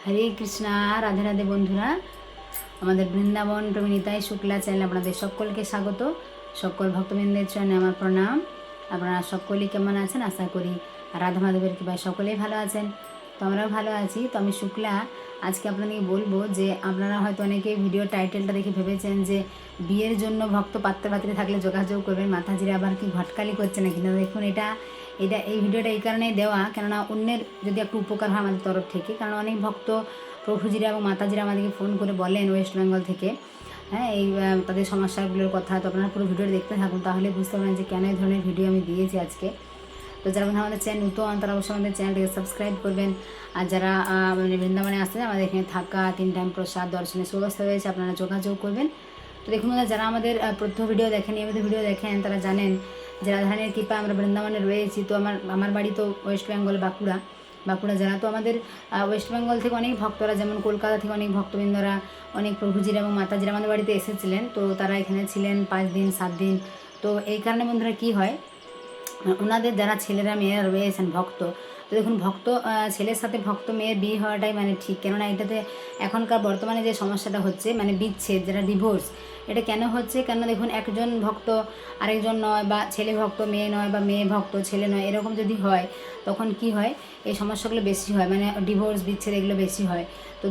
হরে কৃষ্ণা, রাধে রাধে বন্ধুরা। আমাদের বৃন্দাবন প্রমিতাই শুক্লা চ্যানেল আপনাদের সকলকে স্বাগত। সকল ভক্তবৃন্দের জন্য আমার প্রণাম। আপনারা সকলেই কেমন আছেন? আশা করি রাধা মাধবের কৃপায় সকলেই ভালো আছেন। তো আমরাও ভালো আছি। তো আমি শুক্লা আজকে আপনাদেরকে বলবো যে আপনারা হয়তো অনেকে ভিডিও টাইটেলটা দেখে ভেবেছেন যে বিয়ের জন্য ভক্ত পাত্রপাত্রী থাকলে যোগাযোগ করবেন। মাতাজিরা আবার কি ঘটকালি করছে না কিনা দেখুন। এটা এই ভিডিওটা এই কারণেই দেওয়া, কেননা অন্যের যদি একটু উপকার হয় আমাদের তরফ থেকে। কারণ অনেক ভক্ত প্রভুজিরা এবং মাতাজিরা আমাদেরকে ফোন করে বলেন ওয়েস্ট বেঙ্গল থেকে, হ্যাঁ, এই তাদের সমস্যাগুলোর কথা। তো আপনারা পুরো ভিডিও দেখতে থাকুন, তাহলে বুঝতে পারেন যে কেন এই ধরনের ভিডিও আমি দিয়েছি আজকে। তো যারা আমাদের চ্যানেল নতুন তারা অবশ্যই আমাদের চ্যানেলটিকে সাবস্ক্রাইব করবেন। আর যারা মানে বৃন্দাবনে আসছেন, আমাদের এখানে থাকা 3 টাইম প্রসাদ দর্শনের সুব্যবস্থা রয়েছে, আপনারা যোগাযোগ করবেন। তো দেখুন, যারা আমাদের প্রত্যহ ভিডিও দেখেন, নিয়মিত ভিডিও দেখেন, তারা জানেন যে রাধারানীর কৃপা আমরা বৃন্দাবনে রয়েছি। তো আমার বাড়ি তো ওয়েস্ট বেঙ্গল, বাঁকুড়া জেলা। তো আমাদের ওয়েস্ট বেঙ্গল থেকে অনেক ভক্তরা, যেমন কলকাতা থেকে অনেক ভক্তবৃন্দরা, অনেক প্রভুজিরা এবং মাতাজিরা আমাদের বাড়িতে এসেছিলেন। তো তারা এখানে ছিলেন 5 দিন 7 দিন। তো এই কারণে বন্ধুরা কী হয়, ওনাদের যারা ছেলেরা মেয়েরা রয়েছেন ভক্ত, তো দেখুন ভক্ত ছেলের সাথে ভক্ত মেয়ের বিয়ে হওয়াটাই মানে ঠিক। কেননা এটাতে এখনকার বর্তমানে যে সমস্যাটা হচ্ছে, মানে বিচ্ছেদ, যেটা ডিভোর্স, এটা কেন হচ্ছে? কেন দেখুন, একজন ভক্ত আরেকজন নয়, বা ছেলে ভক্ত মেয়ে নয়, বা মেয়ে ভক্ত ছেলে নয়, এরকম যদি হয় তখন কি হয়, এই সমস্যাগুলো বেশি হয়, মানে ডিভোর্স বিচ্ছেদ এগুলো বেশি হয়। তো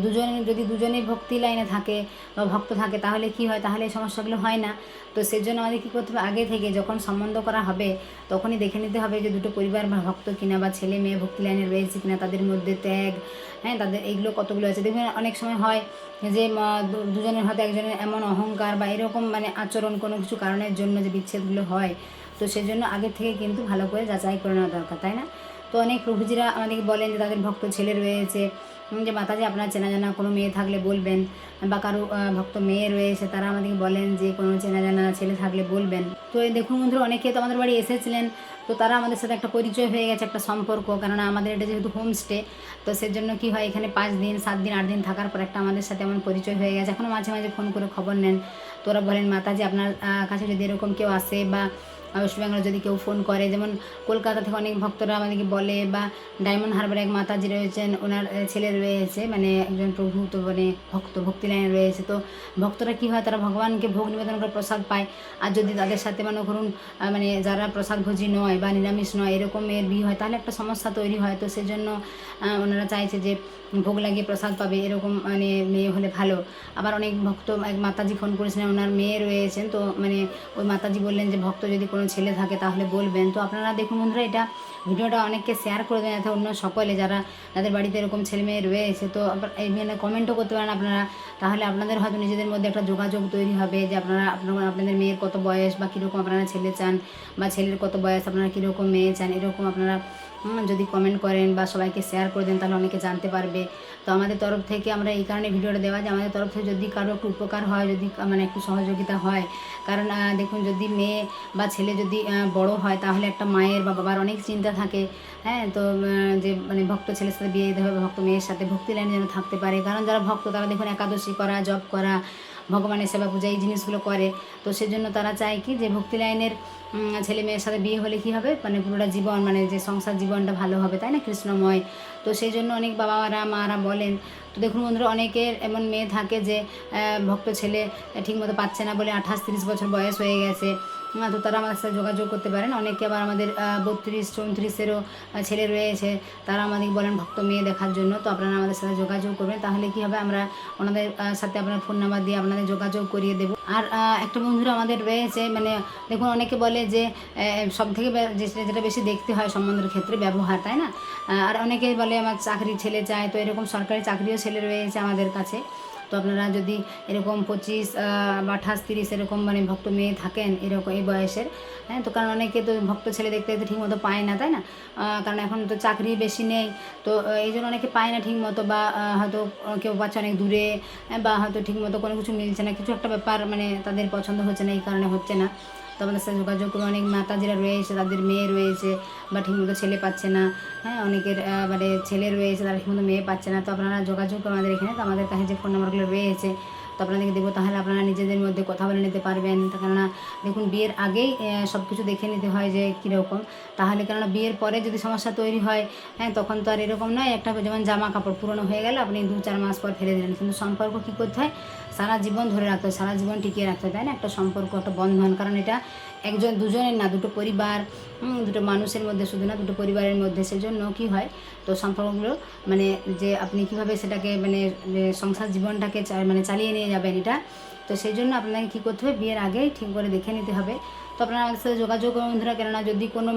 দুজনেই ভক্তি লাইনে থাকে বা ভক্ত থাকে, তাহলে কি হয়, তাহলে এই সমস্যাগুলো হয় না। তো সেজন্য আমাদের কী করতে হবে, আগে থেকে যখন সম্বন্ধ করা হবে তখনই দেখে নিতে হবে যে দুটো পরিবার ভক্ত কিনা, বা ছেলে মেয়ে ভক্তি লাইনে রয়েছে কিনা, তাদের মধ্যে ত্যাগ, হ্যাঁ, তাদের এইগুলো কতগুলো আছে। দেখবেন অনেক সময় হয় যে দুজনের হয়তো একজনের এমন অহংকার বা এরকম মানে আচরণ, কোনো কিছু কারণের জন্য যে বিচ্ছেদগুলো হয়। তো সেজন্য আগে থেকে কিন্তু ভালো করে যাচাই করে নেওয়া দরকার, তাই না? তো অনেক প্রভুজিরা আমাদেরকে বলেন যে তাদের ভক্ত ছেলে রয়েছে, যে মাতাজি আপনার চেনা জানা কোনো মেয়ে থাকলে বলবেন, বা কারো ভক্ত মেয়ে রয়েছে, তারা আমাদেরকে বলেন যে কোনো চেনা জানা ছেলে থাকলে বলবেন। তো এই দেখুন বন্ধুরা, অনেকে তো আমাদের বাড়ি এসেছিলেন, তো তারা আমাদের সাথে একটা পরিচয় হয়ে গেছে, একটা সম্পর্ক। কেননা আমাদের এটা যেহেতু হোমস্টে, তো সেজন্য কী হয়, এখানে 5 দিন 7 দিন 8 দিন থাকার পর একটা আমাদের সাথে এমন পরিচয় হয়ে গেছে। এখনও মাঝে মাঝে ফোন করে খবর নেন। তো ওরা বলেন মাতাজি আপনার কাছে যদি এরকম কেউ আসে, বা ওয়েস্ট বেঙ্গলে যদি কেউ ফোন করে, যেমন কলকাতা থেকে অনেক ভক্তরা আমাদেরকে বলে, বা ডায়মন্ড হারবারে এক মাতাজি রয়েছেন, ওনার ছেলে রয়েছে, মানে একজন প্রভু, তো মানে ভক্তি লাইনে রয়েছে। তো ভক্তরা কী হয়, তারা ভগবানকে ভোগ নিবেদন করে প্রসাদ পায়। আর যদি তাদের সাথে মনে করুন মানে যারা প্রসাদভোজী নয় বা নিরামিষ নয়, এরকম মেয়ের বিয়ে হয়, তাহলে একটা সমস্যা তৈরি হয়। তো সেজন্য ওনারা চাইছে যে ভোগ লাগিয়ে প্রসাদ পাবে এরকম মানে মেয়ে হলে ভালো। আবার অনেক ভক্ত, এক মাতাজি ফোন করেছিলেন, ওনার মেয়ে রয়েছেন। তো মানে ওই মাতাজি বললেন যে ভক্ত যদি কোনো ছেলে থাকে তাহলে বলবেন। তো আপনারা দেখুন বন্ধুরা, এটা ভিডিওটা অনেককে শেয়ার করে দেন, যাতে অন্য সকলে যাদের বাড়িতে এরকম ছেলে মেয়ে রয়েছে, তো এইখানে কমেন্টও করতে পারেন আপনারা। তাহলে আপনাদের হয়তো নিজেদের মধ্যে একটা যোগাযোগ তৈরি হবে যে আপনাদের মেয়ের কত বয়স, বা কীরকম আপনারা ছেলে চান, বা ছেলের কত বয়স, আপনারা কীরকম মেয়ে চান, এরকম আপনারা যদি কমেন্ট করেন বা সবাইকে শেয়ার করে দেন, তাহলে অনেকে জানতে পারবে। তো আমাদের তরফ থেকে আমরা এই কারণে ভিডিওটা দেওয়া, যে আমাদের তরফ থেকে যদি কারো একটু উপকার হয়, যদি মানে একটু সহযোগিতা হয়। কারণ দেখুন, যদি মেয়ে বা ছেলে যদি বড় হয়, তাহলে একটা মায়ের বা বাবার অনেক চিন্তা থাকে, হ্যাঁ। তো যে মানে ভক্ত ছেলের সাথে বিয়ে দিতে হবে, ভক্ত মেয়ের সাথে ভক্তি লাইনে যেন থাকতে পারে। কারণ যারা ভক্ত, তারা দেখুন একাদশী করা, জপ করা, ভগবানের সেবা পূজা, এই জিনিসগুলো করে। তো সেজন্য তারা চায় কি, যে ভক্তি লাইনের ছেলে মেয়ের সাথে বিয়ে হলে কী হবে, মানে পুরোটা জীবন, মানে যে সংসার জীবনটা ভালো হবে, তাই না, কৃষ্ণময়। তো সেই জন্য অনেক বাবারা মারা বলেন। তো দেখুন বন্ধুরা, অনেকের এমন মেয়ে থাকে যে ভক্ত ছেলে ঠিকমতো পাচ্ছে না বলে 28-30 বছর বয়স হয়ে গেছে। তো তারা আমাদের সাথে যোগাযোগ করতে পারেন। অনেকে আবার আমাদের 32-34-এরও ছেলে রয়েছে, তারা আমাদের বলেন ভক্ত মেয়ে দেখার জন্য। তো আপনারা আমাদের সাথে যোগাযোগ করবেন, তাহলে কী হবে, আমরা ওনাদের সাথে আপনার ফোন নাম্বার দিয়ে আপনাদের যোগাযোগ করিয়ে দেবো। আর একটা বন্ধুরা আমাদের রয়েছে, মানে দেখুন অনেকে বলে যে সব থেকে যেটা বেশি দেখতে হয় সম্বন্ধের ক্ষেত্রে ব্যবহার, তাই না? আর অনেকে বলে আমার চাকরি ছেলে চায়। তো এরকম সরকারি চাকরিও ছেলে রয়েছে আমাদের কাছে। তো আপনারা যদি এরকম 25 বা 28-30 এরকম মানে ভক্ত মেয়ে থাকেন এরকম এই বয়সের, হ্যাঁ, তো কারণ অনেকে তো ভক্ত ছেলে দেখতে দেখতে ঠিকমতো পায় না, তাই না? কারণ এখন তো চাকরি বেশি নেই। তো এই জন্য অনেকে পায় না ঠিকমতো, বা হয়তো কেউ পাচ্ছে অনেক দূরে, বা হয়তো ঠিকমতো কোনো কিছু মিলছে না, কিছু একটা ব্যাপার মানে তাদের পছন্দ হচ্ছে না, এই কারণে হচ্ছে না। তো আমাদের সাথে যোগাযোগ করে, অনেক মাতাজিরা রয়েছে, তাদের মেয়ে রয়েছে বা ঠিকমতো ছেলে পাচ্ছে না, হ্যাঁ, অনেকের মানে ছেলে রয়েছে, তারা ঠিকমতো মেয়ে পাচ্ছে না। তো আপনারা যোগাযোগ করে আমাদের এখানে। তো আমাদের কাছে যে ফোন নাম্বারগুলো রয়েছে, তো আপনাদেরকে দেবো, তাহলে আপনারা নিজেদের মধ্যে কথা বলে নিতে পারবেন। কেননা দেখুন বিয়ের আগেই সব কিছু দেখে নিতে হয় যে কীরকম, তাহলে কেননা বিয়ের পরে যদি সমস্যা তৈরি হয়, হ্যাঁ, তখন তো আর এরকম নয় একটা যেমন জামা কাপড় পুরনো হয়ে গেল আপনি 2-4 মাস পর ফেলে দিলেন, কিন্তু সম্পর্ক কী করতে হয়, সারা জীবন ধরে রাখতে হয়, সারা জীবন টিকিয়ে রাখতে হয়, তাই না? একটা সম্পর্ক, একটা বন্ধন, কারণ এটা একজন দুজনের না, দুটো পরিবার, দুটো মানুষের মধ্যে শুধু না, দুটো পরিবারের মধ্যে। সেজন্য কী হয়, তো সম্পর্কগুলো মানে যে আপনি কীভাবে সেটাকে মানে সংসার জীবনটাকে মানে চালিয়ে নিয়ে যাবেন এটা, তো সেই জন্য আপনাকে কী করতে হবে, বিয়ের আগেই ঠিক করে দেখে নিতে হবে। তো আপনারা আমাদের সাথে যোগাযোগ করুন বন্ধুরা, কেননা যদি কোনো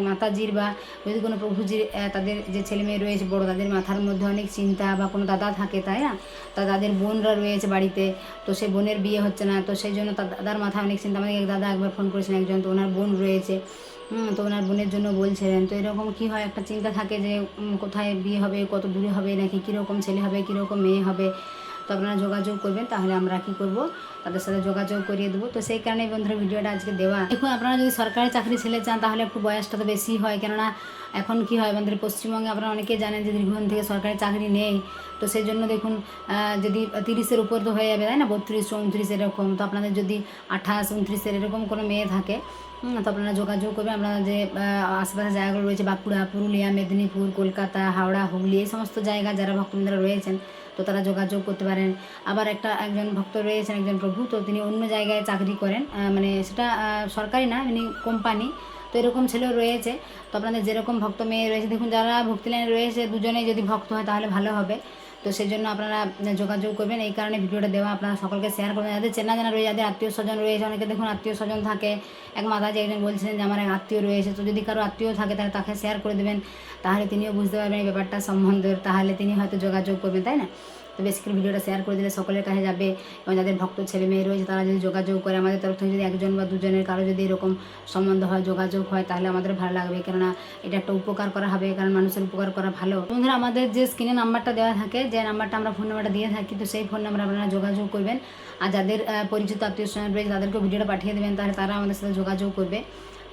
মাতাজির বা যদি কোনো প্রভুজির তাদের যে ছেলে মেয়ে রয়েছে বড়, তাদের মাথার মধ্যে অনেক চিন্তা, বা কোনো দাদা থাকে, তাই না, তা তাদের বোনরা রয়েছে বাড়িতে, তো সেই বোনের বিয়ে হচ্ছে না, তো সেই জন্য তার দাদার মাথায় অনেক চিন্তা। আমাদের এক দাদা একবার ফোন করেছেন একজন, তো ওনার বোন রয়েছে, তো ওনার বোনের জন্য বলছিলেন। তো এরকম কী হয়, একটা চিন্তা থাকে যে কোথায় বিয়ে হবে, কত দূরে হবে, নাকি কীরকম ছেলে হবে, কীরকম মেয়ে হবে। তো আপনারা যোগাযোগ করবেন, তাহলে আমরা কী করব, তাদের সাথে যোগাযোগ করিয়ে দেবো। তো সেই কারণেই বন্ধুরা ভিডিওটা আজকে দেওয়া। দেখুন আপনারা যদি সরকারি চাকরি ছেলে চান তাহলে একটু বয়সটা তো বেশি হয়, কেননা এখন কী হয় আমাদের পশ্চিমবঙ্গে আপনারা অনেকেই জানেন যে দীর্ঘদিন থেকে সরকারি চাকরি নেই। তো সেই জন্য দেখুন যদি 30-এর উপর তো হয়ে যাবে, তাই না, 32-34 এরকম। তো আপনাদের যদি 28-29 এরকম কোনো মেয়ে থাকে, তো আপনারা যোগাযোগ করবেন। আপনারা যে আশেপাশে জায়গাগুলো রয়েছে, বাঁকুড়া, পুরুলিয়া, মেদিনীপুর, কলকাতা, হাওড়া, হুগলি, এই সমস্ত জায়গা যারা ভক্তবৃন্দরা রয়েছেন, তো তারা যোগাযোগ করতে পারেন। আবার একজন ভক্ত রয়েছেন, একজন প্রভু, তো তিনি অন্য জায়গায় চাকরি করেন, মানে সেটা সরকারি না, মানে কোম্পানি। তো এরকম ছেলেও রয়েছে। তো আপনাদের যেরকম ভক্ত মেয়ে রয়েছে, দেখুন যারা ভক্তি লাইনে রয়েছে দুজনেই যদি ভক্ত হয় তাহলে ভালো হবে। তো সেই জন্য আপনারা যোগাযোগ করবেন, এই কারণে ভিডিওটা দেওয়া। আপনারা সকলকে শেয়ার করবেন, যাদের চেনা জানা রয়েছে, যাদের আত্মীয় স্বজন রয়েছে, অনেকে দেখুন আত্মীয় স্বজন থাকে। এক মাতাজি একজন বলছিলেন যে আমার এক আত্মীয় রয়েছে, তো যদি কারো আত্মীয় থাকে তাহলে তাকে শেয়ার করে দেবেন, তাহলে তিনিও বুঝতে পারবেন এই ব্যাপারটা সম্বন্ধে, তাহলে তিনি হয়তো যোগাযোগ করবেন, তাই না? তো বেশি করে ভিডিওটা শেয়ার করে দিলে সকলের কাছে যাবে, এবং যাদের ভক্ত ছেলে মেয়ে রয়েছে তারা যদি যোগাযোগ করে, আমাদের তরফ থেকে যদি একজন বা দুজনের কারো যদি এরকম সম্বন্ধ হয়, যোগাযোগ হয়, তাহলে আমাদের ভালো লাগবে, কেননা এটা একটা উপকার করা হবে, কারণ মানুষের উপকার করা ভালো। বন্ধুরা আমাদের যে স্ক্রিনে নাম্বারটা দেওয়া থাকে, যে নাম্বারটা আমরা ফোন নাম্বারটা দিয়ে থাকি, তো সেই ফোন নাম্বারে আপনারা যোগাযোগ করবেন। আর যাদের পরিচিত আত্মীয় স্বজন রয়েছে তাদেরকেও ভিডিওটা পাঠিয়ে দেবেন, তাহলে তারা আমাদের সাথে যোগাযোগ করবে।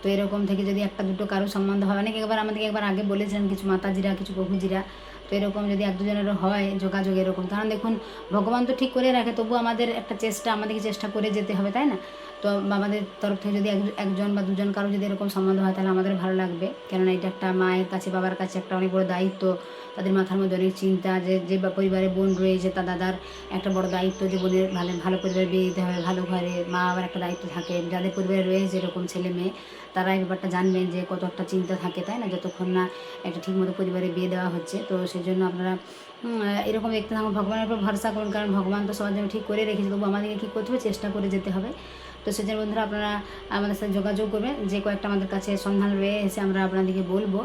তো এরকম থেকে যদি একটা দুটো কারো সম্বন্ধ হয়, অনেক আমাদেরকে একবার আগে বলেছিলেন কিছু মাতাজিরা, কিছু প্রভুজিরা, তো এরকম যদি এক দুজনেরও হয় যোগাযোগ এরকম, কারণ দেখুন ভগবান তো ঠিক করে রাখে, তবু আমাদের একটা আমাদেরকে চেষ্টা করে যেতে হবে, তাই না? তো আমাদের তরফ থেকে যদি একজন বা দুজন কারো যদি এরকম সম্বন্ধ হয় তাহলে আমাদের ভালো লাগবে, কেননা এটা একটা মায়ের কাছে বাবার কাছে একটা অনেক বড় দায়িত্ব। তাদের মাথার মধ্যে অনেক চিন্তা, যে পরিবারে বোন রয়েছে তার দাদার একটা বড় দায়িত্ব, যে বোনের ভালো পরিবারে বিয়ে দিতে হবে, ভালো ঘরে, মা বাবার একটা দায়িত্ব থাকে। যাদের পরিবারে রয়েছে এরকম ছেলে মেয়ে, তারা এই ব্যাপারটা জানবেন যে কত একটা চিন্তা থাকে, তাই না, যতক্ষণ না একটা ঠিকমতো পরিবারে বিয়ে দেওয়া হচ্ছে। তো সেই জন্য আপনারা এরকম দেখতে থাকুন, ভগবানের উপর ভরসা করুন, কারণ ভগবান তো সবার জন্য ঠিক করে রেখেছে, তবু আমাদেরকে কী করতে হবে, চেষ্টা করে যেতে হবে। তো সেজন্য বন্ধুরা আপনারা আমাদের সাথে যোগাযোগ করবেন, যে কয়েকটা আমাদের কাছে সন্ধান রয়েছে আমরা আপনাদেরকে বলবো।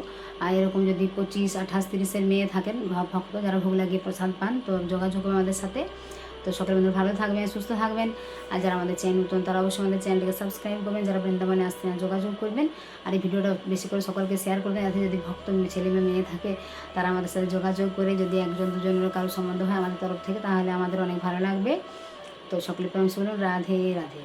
আর এরকম যদি 25, 28, 30-এর মেয়ে থাকেন ভক্ত, যারা ভোগ লাগিয়ে প্রসাদ পান, তো যোগাযোগ করবেন আমাদের সাথে। তো সকলে বন্ধুরা ভালো থাকবেন, সুস্থ থাকবেন। আর যারা আমাদের চ্যানেল নতুন তারা অবশ্যই আমাদের চ্যানেলটাকে সাবস্ক্রাইব করবেন, যারা বৃন্দাবনে আসতে না যোগাযোগ করবেন। আর এই ভিডিওটা বেশি করে সকলকে শেয়ার করবেন, যাতে যদি ভক্ত ছেলে মেয়ে থাকে তারা আমাদের সাথে যোগাযোগ করে, যদি একজন দুজনের কারো সম্বন্ধ হয় আমাদের তরফ থেকে, তাহলে আমাদের অনেক ভালো লাগবে। তো সকলে প্রেম শুনুন, রাধে রাধে।